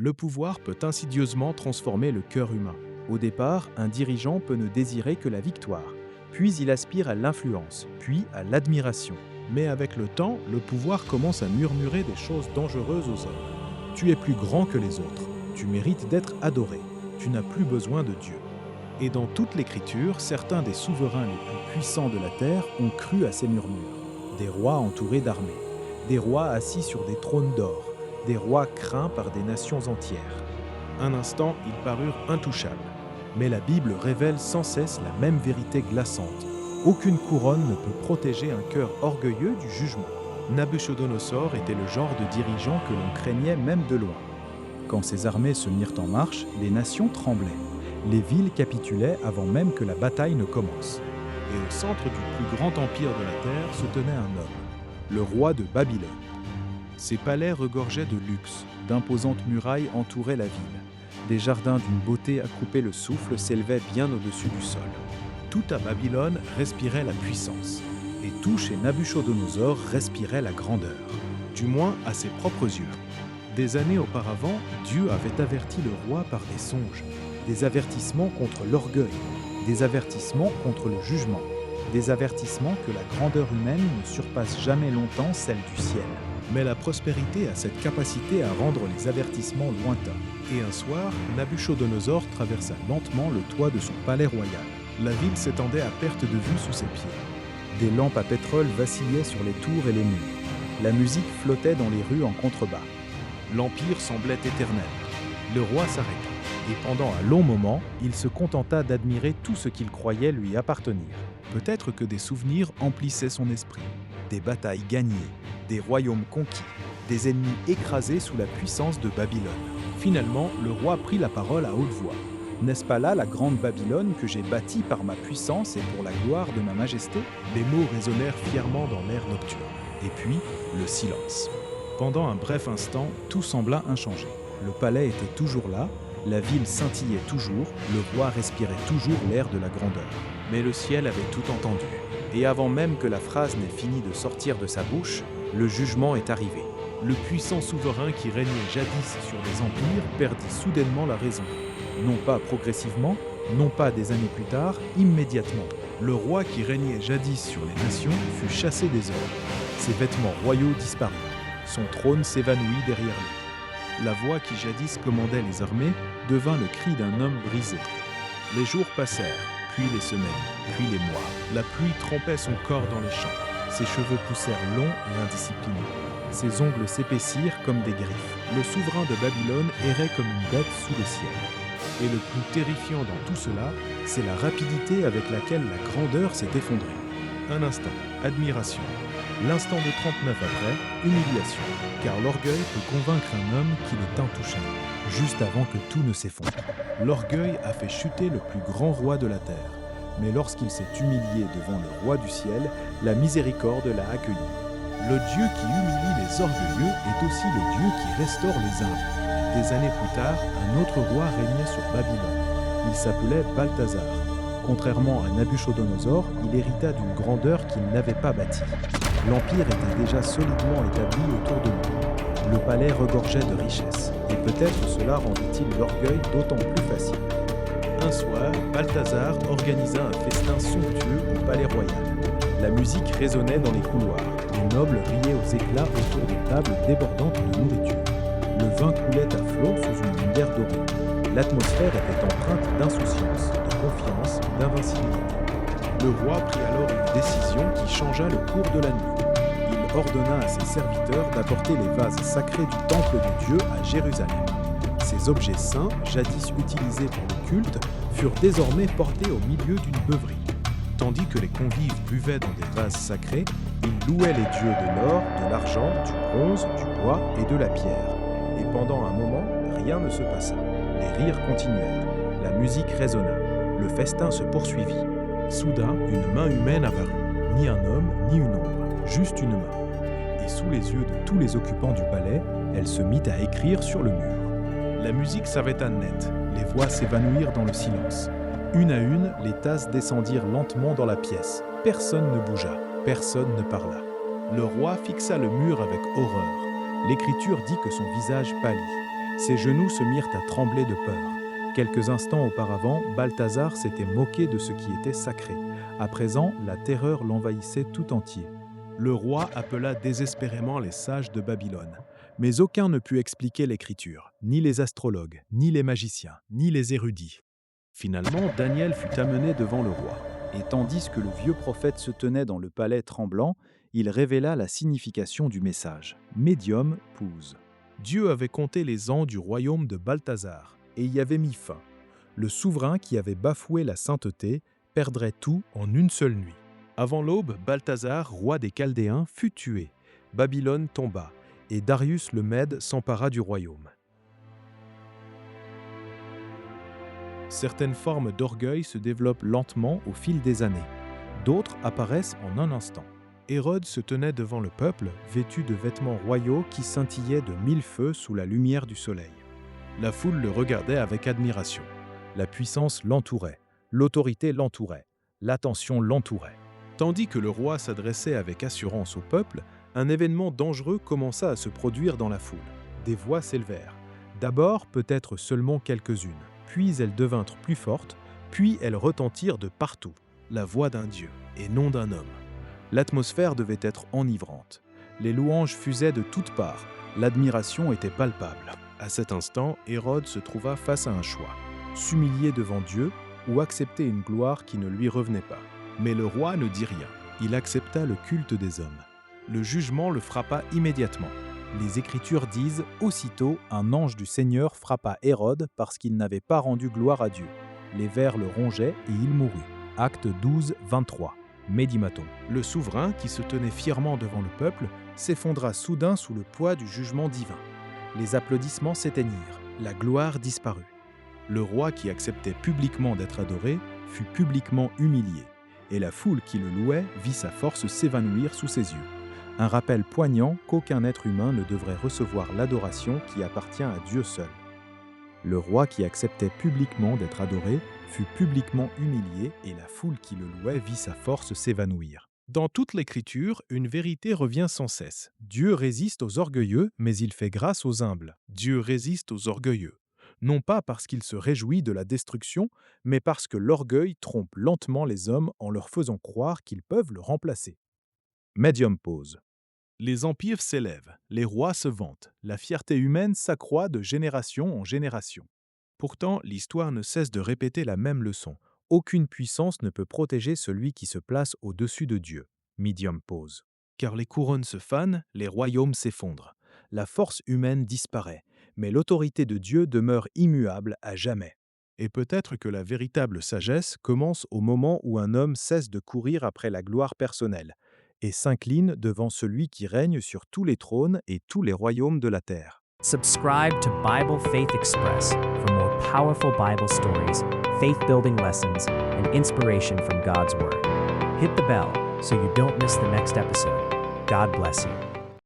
Le pouvoir peut insidieusement transformer le cœur humain. Au départ, un dirigeant peut ne désirer que la victoire, puis il aspire à l'influence, puis à l'admiration. Mais avec le temps, le pouvoir commence à murmurer des choses dangereuses aux hommes. Tu es plus grand que les autres, tu mérites d'être adoré, tu n'as plus besoin de Dieu. Et dans toute l'Écriture, certains des souverains les plus puissants de la terre ont cru à ces murmures. Des rois entourés d'armées, des rois assis sur des trônes d'or, des rois craints par des nations entières. Un instant, ils parurent intouchables. Mais la Bible révèle sans cesse la même vérité glaçante. Aucune couronne ne peut protéger un cœur orgueilleux du jugement. Nabuchodonosor était le genre de dirigeant que l'on craignait même de loin. Quand ses armées se mirent en marche, les nations tremblaient. Les villes capitulaient avant même que la bataille ne commence. Et au centre du plus grand empire de la terre se tenait un homme, le roi de Babylone. Ses palais regorgeaient de luxe, d'imposantes murailles entouraient la ville. Des jardins d'une beauté à couper le souffle s'élevaient bien au-dessus du sol. Tout à Babylone respirait la puissance, et tout chez Nabuchodonosor respirait la grandeur, du moins à ses propres yeux. Des années auparavant, Dieu avait averti le roi par des songes, des avertissements contre l'orgueil, des avertissements contre le jugement, des avertissements que la grandeur humaine ne surpasse jamais longtemps celle du ciel. Mais la prospérité a cette capacité à rendre les avertissements lointains. Et un soir, Nabuchodonosor traversa lentement le toit de son palais royal. La ville s'étendait à perte de vue sous ses pieds. Des lampes à pétrole vacillaient sur les tours et les murs. La musique flottait dans les rues en contrebas. L'empire semblait éternel. Le roi s'arrêta. Et pendant un long moment, il se contenta d'admirer tout ce qu'il croyait lui appartenir. Peut-être que des souvenirs emplissaient son esprit. Des batailles gagnées, des royaumes conquis, des ennemis écrasés sous la puissance de Babylone. Finalement, le roi prit la parole à haute voix. « N'est-ce pas là la grande Babylone que j'ai bâtie par ma puissance et pour la gloire de ma majesté ?» Les mots résonnèrent fièrement dans l'air nocturne. Et puis, le silence. Pendant un bref instant, tout sembla inchangé. Le palais était toujours là, la ville scintillait toujours, le roi respirait toujours l'air de la grandeur. Mais le ciel avait tout entendu. Et avant même que la phrase n'ait fini de sortir de sa bouche, le jugement est arrivé. Le puissant souverain qui régnait jadis sur des empires perdit soudainement la raison. Non pas progressivement, non pas des années plus tard, immédiatement. Le roi qui régnait jadis sur les nations fut chassé des ordres. Ses vêtements royaux disparurent. Son trône s'évanouit derrière lui. La voix qui jadis commandait les armées devint le cri d'un homme brisé. Les jours passèrent, puis les semaines, puis les mois. La pluie trempait son corps dans les champs. Ses cheveux poussèrent longs et indisciplinés. Ses ongles s'épaissirent comme des griffes. Le souverain de Babylone errait comme une bête sous le ciel. Et le plus terrifiant dans tout cela, c'est la rapidité avec laquelle la grandeur s'est effondrée. Un instant, admiration. L'instant de 39 après, humiliation. Car l'orgueil peut convaincre un homme qu'il est intouchable, juste avant que tout ne s'effondre. L'orgueil a fait chuter le plus grand roi de la terre. Mais lorsqu'il s'est humilié devant le roi du ciel, la miséricorde l'a accueilli. Le Dieu qui humilie les orgueilleux est aussi le Dieu qui restaure les humbles. Des années plus tard, un autre roi régnait sur Babylone. Il s'appelait Balthazar. Contrairement à Nabuchodonosor, il hérita d'une grandeur qu'il n'avait pas bâtie. L'empire était déjà solidement établi autour de lui. Le palais regorgeait de richesses, et peut-être cela rendit-il l'orgueil d'autant plus facile. Un soir, Balthazar organisa un festin somptueux au palais royal. La musique résonnait dans les couloirs. Les nobles riaient aux éclats autour des tables débordantes de nourriture. Le vin coulait à flot sous une lumière dorée. L'atmosphère était empreinte d'insouciance, de confiance, d'invincibilité. Le roi prit alors une décision qui changea le cours de la nuit. Il ordonna à ses serviteurs d'apporter les vases sacrés du temple de Dieu à Jérusalem. Ces objets saints, jadis utilisés pour le culte, furent désormais portés au milieu d'une beuverie. Tandis que les convives buvaient dans des vases sacrés, ils louaient les dieux de l'or, de l'argent, du bronze, du bois et de la pierre. Et pendant un moment, rien ne se passa. Les rires continuèrent, la musique résonna, le festin se poursuivit. Soudain, une main humaine apparut. Ni un homme, ni une ombre, juste une main. Et sous les yeux de tous les occupants du palais, elle se mit à écrire sur le mur. La musique s'arrêta net, les voix s'évanouirent dans le silence. Une à une, les tasses descendirent lentement dans la pièce. Personne ne bougea, personne ne parla. Le roi fixa le mur avec horreur. L'écriture dit que son visage pâlit. Ses genoux se mirent à trembler de peur. Quelques instants auparavant, Balthazar s'était moqué de ce qui était sacré. À présent, la terreur l'envahissait tout entier. Le roi appela désespérément les sages de Babylone. Mais aucun ne put expliquer l'écriture, ni les astrologues, ni les magiciens, ni les érudits. Finalement, Daniel fut amené devant le roi. Et tandis que le vieux prophète se tenait dans le palais tremblant, il révéla la signification du message. Medium pous. Dieu avait compté les ans du royaume de Balthazar et y avait mis fin. Le souverain qui avait bafoué la sainteté perdrait tout en une seule nuit. Avant l'aube, Balthazar, roi des Chaldéens, fut tué. Babylone tomba et Darius le Mède s'empara du royaume. Certaines formes d'orgueil se développent lentement au fil des années. D'autres apparaissent en un instant. Hérode se tenait devant le peuple, vêtu de vêtements royaux qui scintillaient de 1000 feux sous la lumière du soleil. La foule le regardait avec admiration. La puissance l'entourait, l'autorité l'entourait, l'attention l'entourait. Tandis que le roi s'adressait avec assurance au peuple, un événement dangereux commença à se produire dans la foule. Des voix s'élevèrent. D'abord, peut-être seulement quelques-unes, puis elles devinrent plus fortes, puis elles retentirent de partout. La voix d'un Dieu, et non d'un homme. L'atmosphère devait être enivrante. Les louanges fusaient de toutes parts. L'admiration était palpable. À cet instant, Hérode se trouva face à un choix. S'humilier devant Dieu ou accepter une gloire qui ne lui revenait pas. Mais le roi ne dit rien. Il accepta le culte des hommes. Le jugement le frappa immédiatement. Les Écritures disent « Aussitôt, un ange du Seigneur frappa Hérode parce qu'il n'avait pas rendu gloire à Dieu. Les vers le rongeaient et il mourut. » Acte 12, 23. Médimaton. Le souverain, qui se tenait fièrement devant le peuple, s'effondra soudain sous le poids du jugement divin. Les applaudissements s'éteignirent, la gloire disparut. Le roi qui acceptait publiquement d'être adoré fut publiquement humilié, et la foule qui le louait vit sa force s'évanouir sous ses yeux. Un rappel poignant qu'aucun être humain ne devrait recevoir l'adoration qui appartient à Dieu seul. Le roi qui acceptait publiquement d'être adoré fut publiquement humilié et la foule qui le louait vit sa force s'évanouir. Dans toute l'Écriture, une vérité revient sans cesse. Dieu résiste aux orgueilleux, mais il fait grâce aux humbles. Dieu résiste aux orgueilleux. Non pas parce qu'il se réjouit de la destruction, mais parce que l'orgueil trompe lentement les hommes en leur faisant croire qu'ils peuvent le remplacer. Medium pause. Les empires s'élèvent, les rois se vantent, la fierté humaine s'accroît de génération en génération. Pourtant, l'histoire ne cesse de répéter la même leçon. Aucune puissance ne peut protéger celui qui se place au-dessus de Dieu. Medium pause. Car les couronnes se fanent, les royaumes s'effondrent. La force humaine disparaît, mais l'autorité de Dieu demeure immuable à jamais. Et peut-être que la véritable sagesse commence au moment où un homme cesse de courir après la gloire personnelle et s'incline devant celui qui règne sur tous les trônes et tous les royaumes de la terre. Subscribe to Bible Faith Express for more powerful Bible stories, faith-building lessons, and inspiration from God's Word. Hit the bell so you don't miss the next episode. God bless you.